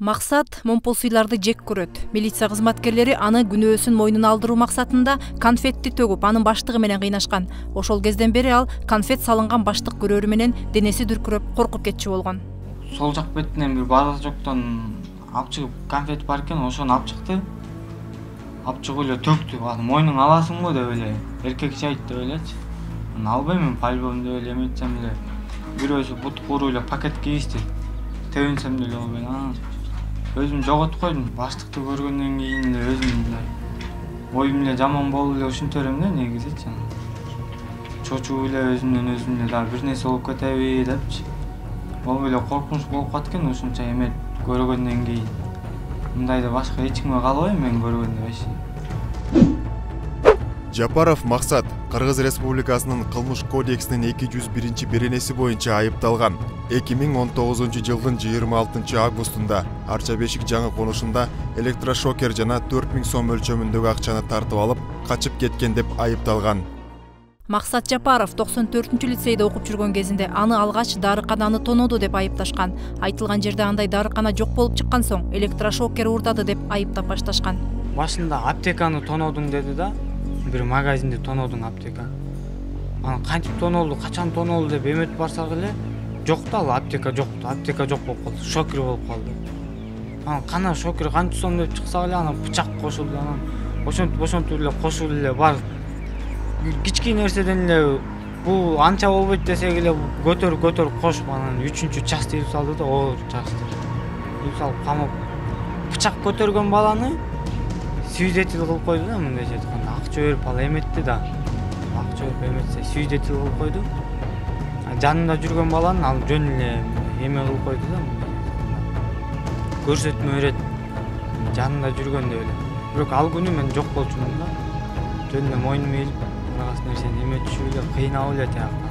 Максат момпосуйларды жек көрөт. Милиция кызматкерлери аны күнөөсүн мойнуна алдыруу максатында конфетти төгүп, анын баштыгы менен кыйнашкан. Ошол кезден бери ал конфет салынган баштык көрөрү менен денеси дүркүрөп, коркуп кетчү болгон. Сол жак бетинен бир баары жоктон алып чыгып конфет бар экен, ошону алып чыкты. Алып чыгып эле төктү. Аны мойнуңа аласыңбы деп эле, эркекче айт деп элечи. Аны албайм, по-любому деп эле эметсем эле. Бирөөсү бут кууруп эле пакет кийишти. Тебинсем деле албайм. Өзүм жоготуп койдум. Баштыкты көргөндөн кийин эле өзүм оюм эле жаман болуп эле ушинтерем да негизичи. Чочуп эле өзүмдөн өзүм эле дагы бир нерсе болуп кетеби депчи. Ол эле коркунуч болуп каткан ушунча эме көргөндөн кийин. Мындайды башка эч кимге каалабайм мен көргөндө вообще. Жапаров Максат Кыргыз Республикасынын Кылмыш кодексинин 201 беренеси боюнча айыпталган. 2019 жылдын 26 августунда Арча Бешик жаңы конушунда электрошокер жана 4000 сом өлчөмүндөгү акчаны тартып алып, качып кеткен деп айыпталган. Максат Жапаров 94-лицейде окуп жүргөн кезинде аны алгач дарыкананы тоноду деп айыпташкан. Айтылган жерде андай дарыкана жок болуп чыккан соң электрошокер уурдады деп айыптап башташкан. Башында аптеканы тонодуң деди да. Бир магазинде тонодуң аптека. Аны кантип тонолду, качан тонолду деп эметип барсак эле, жок да ал аптека жокту. Аптека жок болуп калды, шокер болуп калды. Аны кана шокер канча сом деп чыксак эле, аны бычак кошулду, анан ошентип эле кошуп эле бар. Кички нерседен эле бул анча болбойт десек эле көтөр кош, анан 3-чү часть илип салды да, оор часть. Илип салып камап бычак көтөргөн баланы свидетель кылып койду да, мындайча айтканда. Акча берип ал эметти да. Акча берип эметсе свидетель кылып койду. Жанында жүргөн баланы ал жөн эле эме кылып койду да. Көрсөтмө берет. Жанында жүргөн деп эле. Бирок ал күнү мен жок болчумун да. Жөн эле мойнума илип, аргасы нерсени эметишип эле кыйнап эле тияктан.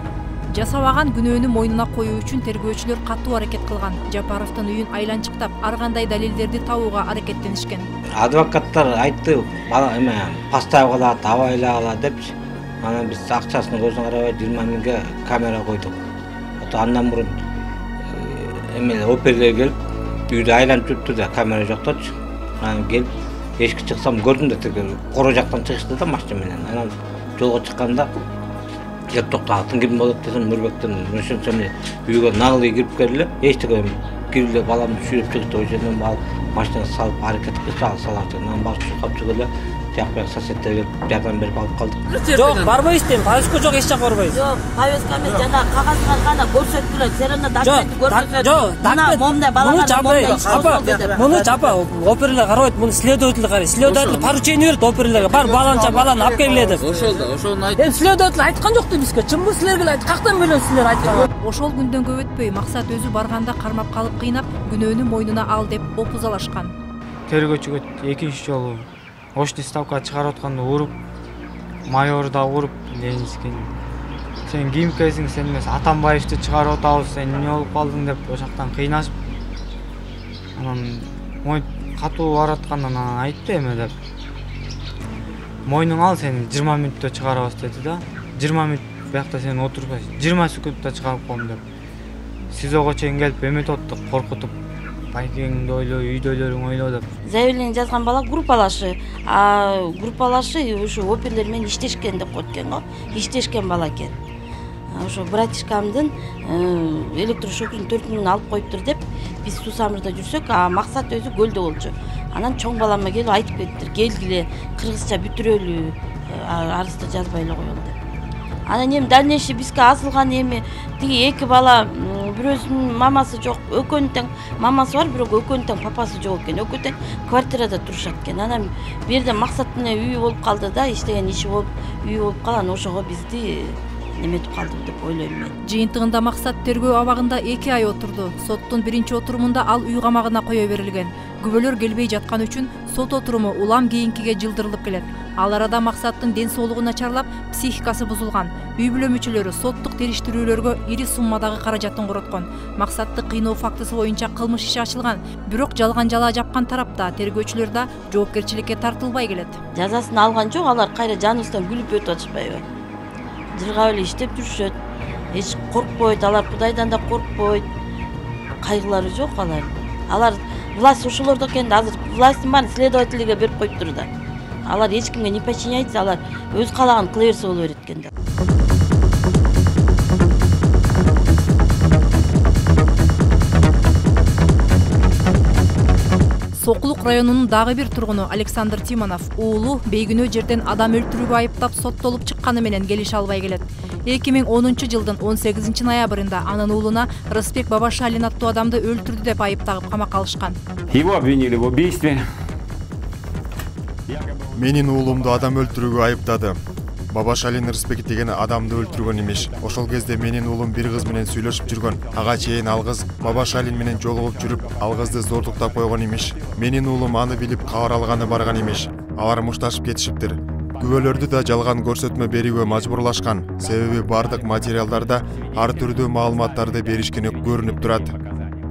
Жасабаган күнөөнү мойнуна коюу үчүн тергөөчүлөр катуу аракет кылган. Жапаровдун үйүн айланчыктап, ар кандай далилдерди табууга аракеттенишкен. Адвокаттар айтты, бала эме поставь кылат, абайла кылат депчи. Анан биз акчасын көзүн карабай 20 миңге камера койдук. Андан мурун эме оперлер келип, үйдү айланып жүрүптү да, камера жокточу. Анан келип, эшикке чыксам көрдүм да, коро жактан чыгышты да машина менен. Анан жолго чыкканда келип токтоп, ким болот десем, Нурбектен ошентсем эле үйгө наглый кирип келди. Эчтеке кирип эле баламды сүйрөп чыгып, ошондон ал машинаны салып аракет кылса салат. Анан барып чыгып жүргөндө жакпай соседтер келип жардам берип алып калдык. Жок, барбайбыз дейм. Повестка жок, эч жак барбайбыз. Жок, повестка эмес, жана кагаздар гана көрсөттүлөр. Серена документти көрсөтөт. Жок, мына момундай балалар. Муну жапа, оперлер карабайт, муну следователь карайт. Следователь поручение берет оперлерге. Бар баланы алып келгиле деп. Ошону айт. Эми следователь айткан жок да бизге. Чынбы силерге айт. Кактан билем силер айткан? Ошол күндөн көп өтпөй Максат өзү барганда кармап калып кыйнап, күнөөнү мойнуна ал деп опузалашкан. Тергөөчүгө экинчи жолу очный ставка чыгарып атканда уруп, майор да уруп, Ленинский. Сен кийимкесиң, сен эмес Атамбаевди чыгарып атабыз, сен эмне болуп калдың деп ошактан кыйнашып. Анан мой катуу бараткандан анан айтты эме деп. Мойнуң ал, сени 20 мүнөттө чыгарабыз деди да. 20 мүнөт биякта сен отурбай, 20 секундта чыгарып коем деп. СИЗОго чейин келип эметип аттык, коркутуп. Байкеңди ойлоо, үйдөөлөрүң ойлоо деп. Заявление жазган бала группалашы. Группалашы ушу оперлер менен иштешкен деп койгон го. Иштешкен бала экен. Ошо братишкамдын электрошокерин 4000 алып коюптур деп биз Сусамырда жүрсөк, Максат өзү көлдө болчу. Анан чоң балама келип айтып кеттир, келгиле, кыргызча бүтүрөлү, арызды жазбай эле коелу деп. Анан эми дальнейший бизге асылган эми тиги эки бала, бирөөсүнүн мамасы жок, экөөнүн тең мамасы бар, бирок экөөнүн тең папасы жок экен. Экөө тең квартирада турушат экен. Анан бу жерде Максаттын үйү болуп калды да, иштеген иши болуп, үйү болуп калган, ошого бизди неметип калды деп ойлойм мен. Жыйынтыгында Максат тергөө абагында 2 ай отурду. Соттун биринчи отурумунда ал үй камагына кое берилген. Күбөлөр келбей жаткан үчүн сот отуруму улам кийинкиге жылдырылып келет. Ал арада Максаттын ден соолугу начарлап, психикасы бузулган. Үй бүлө мүчөлөрү соттук териштирүүлөргө ири суммадагы каражатын короткон. Максатты кыйноо фактысы боюнча кылмыш иши ачылган. Бирок жалган жала жапкан тарапта, тергөөчүлөр да жоопкерчиликке тартылбай келет. Жазасын алган жок, алар кайра жаныбыздан күлүп өтүп атышпайбы? Жыргап эле иштеп жүрүшөт. Эч коркпойт, алар Кудайдан да коркпойт. Кайгылары жок алар. власть ошолордо экен да. Азыр власттын баарын следовательге берип коюптур да. Алар эч кимге не подчиняется, алар өз каалаган кыла берсе боло берет экен да. Сокулук районунун дагы бир тургуну Александр Тимонов уулу бейгүнөө жерден адам өлтүрүүгө айыптап соттолуп чыкканы менен келише албай келет. 2010 жылдын 18 ноябрында анын уулуна Рысбек Бабашалин аттуу адамды өлтүрдү деп айыптагып камакка алышкан. Его обвинили в убийстве. Менин уулумду адам өлтүрүүгө айыптады. Бабашалин Рысбек деген адамды өлтүргөн эмес. Ошол кезде менин уулум бир кыз менен сүйлөшүп жүргөн. Ага чейин ал кыз Бабашалин менен жолугуп жүрүп, ал кызды зордуктап койгон эмес. Менин уулум аны билип кабар алганы барган эмес. Алар мушташып кетишиптир. Күбөлөрдү да жалган көрсөтмө берүүгө мажбурлашкан. Себеби бардык материалдарда ар түрдүү маалыматтарды беришкени көрүнүп турат.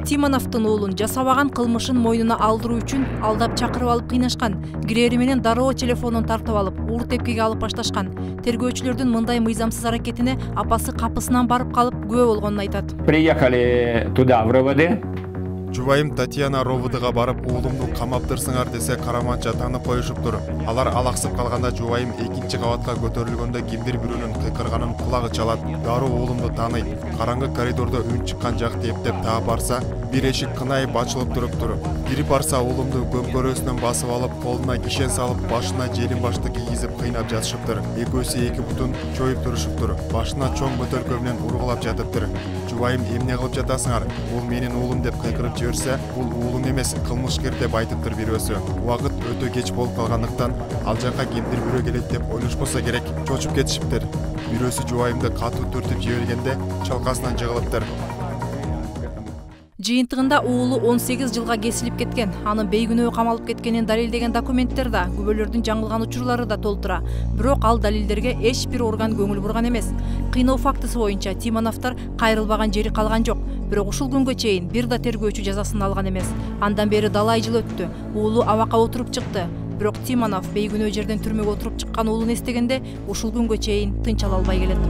Тимоновдун уулун жасабаган кылмышын мойнуна алдыруу үчүн алдап чакырып алып кыйнашкан. Кирери менен дароо телефонун тартып алып, уур тепкиге алып башташкан. Тергөөчүлөрдүн мындай мыйзамсыз аракетине апасы капысынан барып калып күбө болгонун айтат. Приехали туда в РОВД. Жубайым Татьяна РОВДга барып уулумду камаптырсыңар десе караманча таанып коюшуптур. Алар алаксып калганда жубайым 2-чи кабатка көтөрүлгөндө кимдир бирөөнүн кыйкырганын кулагы чалат. Дароо уулумду тааныйт. Караңгы коридордо үн чыккан жакты эптеп таап барса, бир эшик кынайып ачылып туруптур. Кирип барса уулумду көмкөрөсүнөн басып алып, колуна кишен салып, башына желин башты кийгизип кыйнап жатышыптыр. Экөөсү эки бутун чоюп турушуптур. Башына чоң бөтөлкө менен ургулап жатыптыр. Жубайым эмне кылып жатасыңар? Бул менин уулум деп кыйкырып жиберсе, бул уулум эмес, кылмышкер деп айтыптыр бирөөсү. Убакыт өтө кеч болуп калгандыктан ал жака кимдир бирөө келет деп ойлошпосо керек, чочуп кетишиптир. Бирөөсү жубайымды катуу түртүп жибергенде чалкасынан жыгылыптыр. Жыйынтыгында уулу 18 жылга кесилип кеткен. Анын бейгүнөө камалып кеткенин далилдеген документтер да, күбөлөрдүн жаңылган учурлары да толтура. Бирок ал далилдерге эч бир орган көңүл бурган эмес. Кыйноо фактысы боюнча Тимоновдор кайрылбаган жери калган жок. Бирок ушул күнгө чейин бир да тергөөчү жазасын алган эмес. Андан бери далай жыл өттү. Уулу абакка отуруп чыкты. Бирок Тимонов бейгүнөө жерден түрмөгө отуруп чыккан уулун эстегенде ушул күнгө чейин тынч ала албай келет.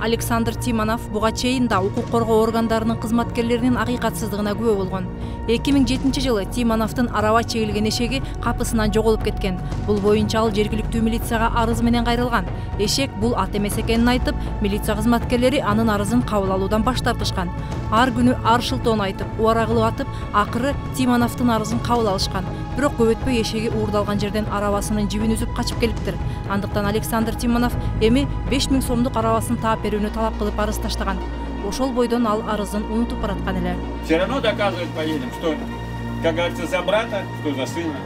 Александр Тимонов буга чейин да укук коргоо органдарынын кызматкерлеринин акыйкатсыздыгына күбө болгон. 2007 жылы Тимоновдун араба чегилген эшеги капысынан жоголуп кеткен. Бул боюнча ал жергиликтүү милицияга арыз менен кайрылган. Эшек бул ат эмес экенин айтып, милиция кызматкерлери анын арызын кабыл алуудан баш тартышкан. Ар күнү ар шылтоон айтып, убара кылып атып, акыры Тимоновдун арызын кабыл алышкан. Бирок көп өтпөй эшеги уурдалган жерден арабасынын жибин үзүп качып келиптир. Андыктан Александр Тимонов эми 5000 сомдук арабасын таап берүүнү талап кылып арыз таштаган. Ошол бойдон ал арызын унутуп бараткан эле. Все равно доказывать поедем, что, как говорится, за брата, что за сына.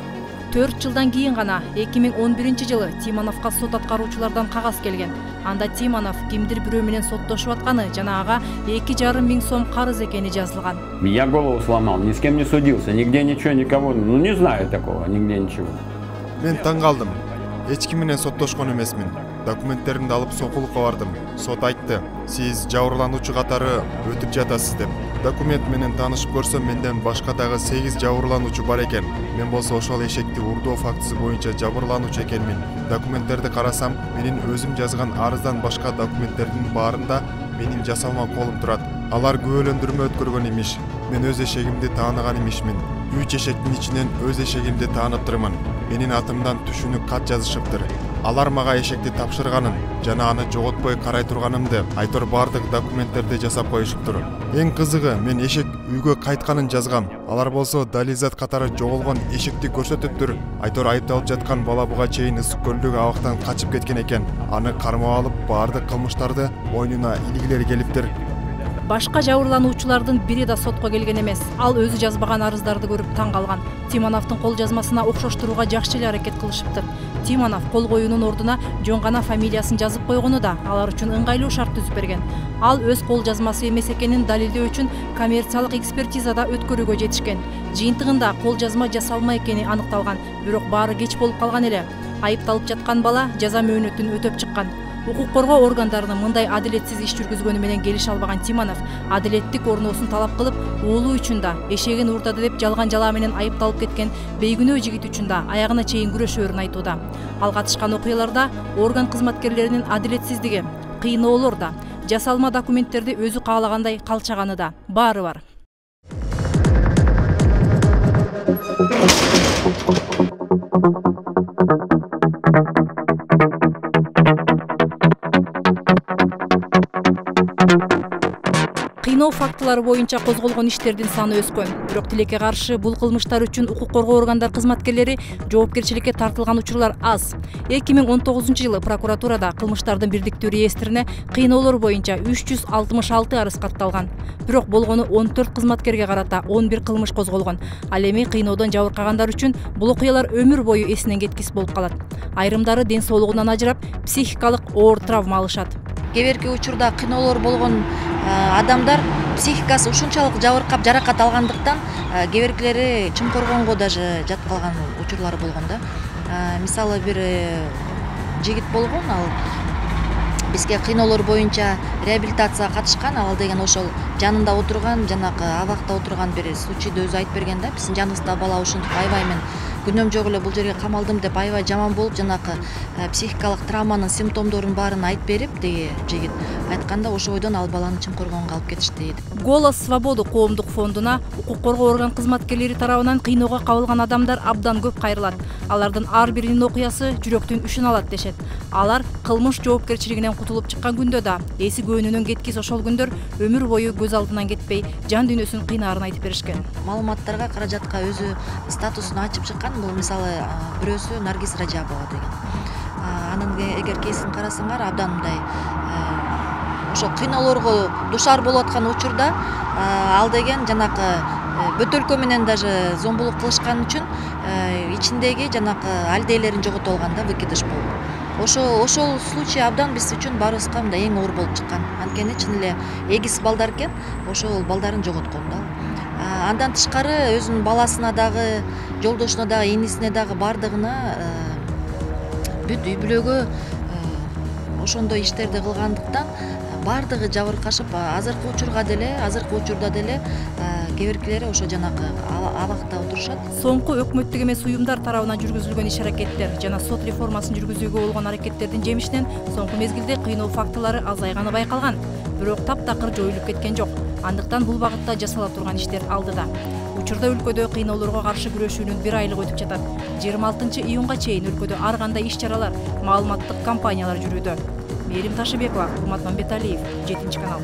4 жылдан кийин гана 2011 жылы Тимоновго сот аткаруучулардан кагаз келген. Анда Тимонов кимдир бирөө менен соттошуп атканы жана ага 2,5 миң сом карыз экени жазылган. Я голову сломал, ни с кем не судился, нигде ничего, никого, ну не знаю такого, нигде ничего. Мен таң калдым. Эч ким менен соттошкон эмесмин. Документтеримди алып сокулукка бардым. Сот айтты, сиз жабырлануучу катары өтүп жатасыз деп. Документ менен таанышып көрсөм, менден башка дагы 8 жабырлануучу бар экен. Мен болсо ошол эшекти урдоо фактысы боюнча жабырлануучу экенмин. Документтерди карасам, менин өзүм жазган арыздан башка документтердин баарында менин жасалма колум турат. Алар күбөлөндүрмө өткөргөн имиш. Мен өз эшегимди тааныган имишмин. 3 эшектин ичинен өз эшегимди тааныптырмын. Менин атымдан түшүнүк кат жазышыптыр. Алар мага эшекти тапшырганын жана аны жоготпой карай турганымды айтор бардык документтерди жасап коюшуптур. Эң кызыгы, мен эшек үйгө кайтканын жазгам. Алар болсо далилзат катары жоголгон эшекти көрсөтүптүр. Айтор айыпталып жаткан бала буга чейин ысык көлдөгү абактан качып кеткен экен. Аны кармап алып, бардык кылмыштарды мойнуна илгилери келиптир. Башка жабырлануучулардын бири да сотко келген эмес. Ал өзү жазбаган арыздарды көрүп таң калган. Тимоновдун кол жазмасына окшоштурууга жакшы эле аракет кылышыптыр. Тимонов кол коюунун ордуна жөн гана фамилиясын жазып койгону да алар үчүн ыңгайлуу шарт түзүп берген. Ал өз кол жазмасы эмес экенин далилдөө үчүн коммерциялык экспертизада өткөрүүгө жетишкен. Жыйынтыгында кол жазма жасалма экени аныкталган, бирок баары кеч болуп калган эле. Айыпталып жаткан бала жаза мөөнөтүн өтөп чыккан. Укук коргоо органдарынын мындай адилетсиз иш жүргүзгөнү менен келише албаган Тиманов адилеттик орноосун талап кылып, уулу үчүн да эшегин уурдады деп жалган жалаа менен айыпталып кеткен бейгүнөө жигит үчүн да аягына чейин күрөшөөрүн айтууда. Ал катышкан окуяларда орган кызматкерлеринин адилетсиздиги, кыйноолор да, жасалма документтерди өзү каалагандай калчаганы да баары бар. Кыйноо фактылары боюнча козголгон иштердин саны өскөн. Бирок тилекке каршы бул кылмыштар үчүн укук коргоо органдар кызматкерлери жоопкерчиликке тартылган учурлар аз. 2019-жылы прокуратурада кылмыштардын бирдиктүү реестрине кыйноолор боюнча 366 арыз катталган. Бирок болгону 14 кызматкерге карата 11 кылмыш козголгон. Ал эми кыйноодон жабыркагандар үчүн бул окуялар өмүр бою эсинен кеткис болуп калат. Айрымдары ден соолугунан ажырап, психикалык оор травма алышат. Кеберки учурда кыйноолор болгон адамдар психикасы ушунчалык жабыркап жаракат алгандыктан кеберкилери чымкоргонго даже жатып калган учурлары болгон да. Мисалы бир жигит болгон, ал бизге кыйноолор боюнча реабилитацияга катышкан, ал деген ошол жанында отурган, жанакы абакта отурган бир случайды өзү айтып берген да. Биздин жаныбызда бала ушинтип аябай мен күнөм жок эле бул жерге камалдым деп аябай жаман болуп, жанакы психикалык травманын симптомдорун баарын айтып берип, деги жигит айтканда ошо бойдон ал баланы Чымкоргонго алып кетишти дейт. Голос свободы коомдук фондуна укук коргоо орган кызматкерлери тарабынан кыйноого кабылган адамдар абдан көп кайрылат. Алардын ар биринин окуясы жүрөктүн үшүн алат дешет. Алар кылмыш жоопкерчилигинен кутулуп чыккан күндө да эси көөнүнөн кеткис ошол күндөр өмүр бою көз алдынан кетпей, жан дүйнөсүн кыйнаарын айтып беришкен. Маалыматтарга, каражатка өзү статусун ачып чыккан. Бул мисалы бирөөсү Наргиз Ражабова деген. Анын эгер кейсин карасаңар, абдан мындай ошо кыйноолорго душар болуп аткан учурда ал деген жанакы бөтөлкө менен даже зомбулук кылышкан үчүн ичиндеги жанакы алдейлерин жоготуп алган да, выкидыш болуп. Ошол случай абдан биз үчүн баарыбызга мындай эң оор болуп чыккан. Анткени чын эле эгиз балдар экен, ошол балдарын жоготкон да. Андан тышкары өзүнүн баласына дагы, жолдошуна дагы, инисине дагы бардыгына бүт үй бүлөгө ошондой иштерди кылгандыктан бардыгы жабыркашып, азыркы учурда деле кеберкилери ошо жанакы абакта отурушат. Соңку өкмөттүк эмес уюмдар тарабынан жүргүзүлгөн иш-аракеттер жана сот реформасын жүргүзүүгө болгон аракеттердин жемишинен соңку мезгилде кыйноо фактылары азайганы байкалган. Бирок таптакыр жоюлуп кеткен жок. Андыктан бул багытта жасала турган иштер алдыда. Учурда өлкөдө кыйноолорго каршы күрөшүүнүн 1 айлыгы өтүп жатат. 26-июнга чейин өлкөдө ар кандай иш-чаралар, маалыматтык кампаниялар жүрүүдө. Мээрим Ташыбекова, Урмат Мамбеталиев, 7 канал.